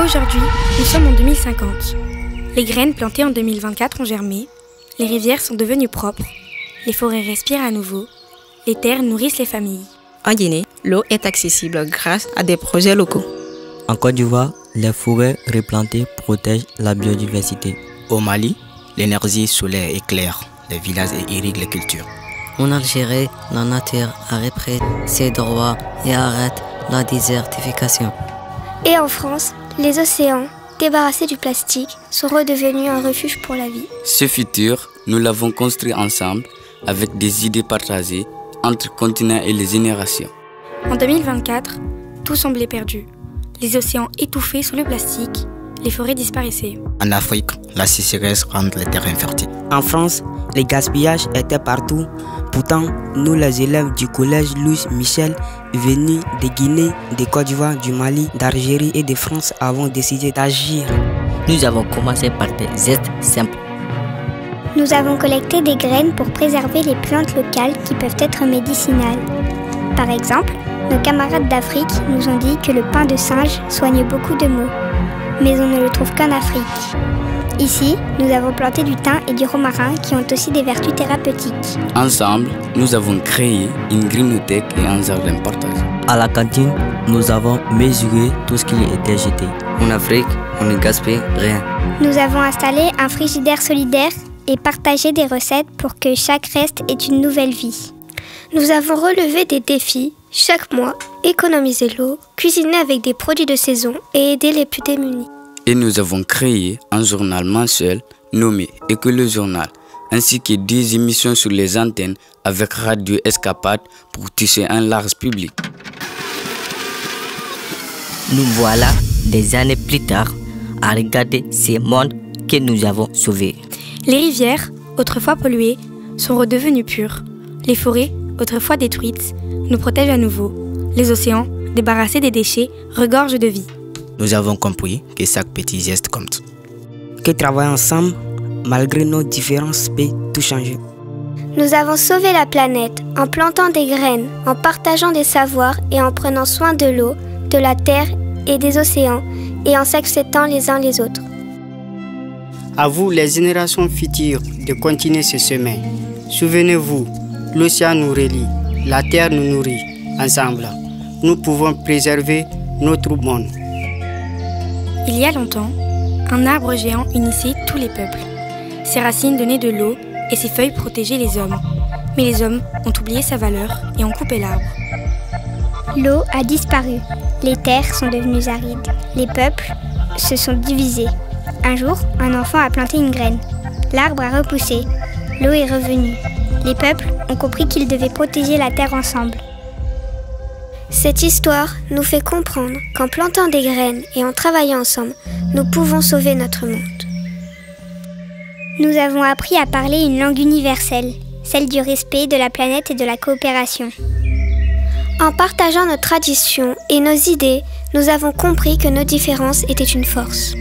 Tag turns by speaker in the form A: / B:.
A: Aujourd'hui, nous sommes en 2050. Les graines plantées en 2024 ont germé, les rivières sont devenues propres, les forêts respirent à nouveau, les terres nourrissent les familles.
B: En Guinée, l'eau est accessible grâce à des projets locaux.
C: En Côte d'Ivoire, les forêts replantées protègent la biodiversité.
D: Au Mali, l'énergie solaire éclaire les villages et irrigue les cultures.
E: En Algérie, la nature a repris ses droits et arrête la désertification.
F: Et en France, les océans, débarrassés du plastique, sont redevenus un refuge pour la vie.
G: Ce futur, nous l'avons construit ensemble avec des idées partagées entre continents et les générations.
A: En 2024, tout semblait perdu. Les océans étouffés sous le plastique, les forêts disparaissaient.
D: En Afrique, la sécheresse rend les terrains fertiles.
H: En France, les gaspillages étaient partout. Pourtant, nous les élèves du collège Louis Michel, venus de Guinée, de Côte d'Ivoire, du Mali, d'Algérie et de France, avons décidé d'agir.
E: Nous avons commencé par des gestes simples.
F: Nous avons collecté des graines pour préserver les plantes locales qui peuvent être médicinales. Par exemple, nos camarades d'Afrique nous ont dit que le pain de singe soigne beaucoup de maux. Mais on ne le trouve qu'en Afrique. Ici, nous avons planté du thym et du romarin qui ont aussi des vertus thérapeutiques.
G: Ensemble, nous avons créé une grinothèque et un jardin partagé.
C: À la cantine, nous avons mesuré tout ce qui était jeté.
E: En Afrique, on ne gaspille rien.
F: Nous avons installé un frigidaire solidaire et partagé des recettes pour que chaque reste ait une nouvelle vie. Nous avons relevé des défis chaque mois, économiser l'eau, cuisiner avec des produits de saison et aider les plus démunis.
G: Et nous avons créé un journal mensuel nommé Écolo Journal, ainsi que des émissions sur les antennes avec Radio Escapade pour toucher un large public.
E: Nous voilà des années plus tard à regarder ces mondes que nous avons sauvés.
A: Les rivières, autrefois polluées, sont redevenues pures. Les forêts, autrefois détruites, nous protègent à nouveau. Les océans, débarrassés des déchets, regorgent de vie.
D: Nous avons compris que chaque petit geste compte.
H: Que travailler ensemble, malgré nos différences, peut tout changer.
F: Nous avons sauvé la planète en plantant des graines, en partageant des savoirs et en prenant soin de l'eau, de la terre et des océans et en s'acceptant les uns les autres.
I: À vous, les générations futures, de continuer ce chemin. Souvenez-vous, l'océan nous relie, la terre nous nourrit. Ensemble, nous pouvons préserver notre monde.
A: Il y a longtemps, un arbre géant unissait tous les peuples. Ses racines donnaient de l'eau et ses feuilles protégeaient les hommes. Mais les hommes ont oublié sa valeur et ont coupé l'arbre.
F: L'eau a disparu, les terres sont devenues arides, les peuples se sont divisés. Un jour, un enfant a planté une graine. L'arbre a repoussé, l'eau est revenue. Les peuples ont compris qu'ils devaient protéger la terre ensemble. Cette histoire nous fait comprendre qu'en plantant des graines et en travaillant ensemble, nous pouvons sauver notre monde. Nous avons appris à parler une langue universelle, celle du respect de la planète et de la coopération. En partageant nos traditions et nos idées, nous avons compris que nos différences étaient une force.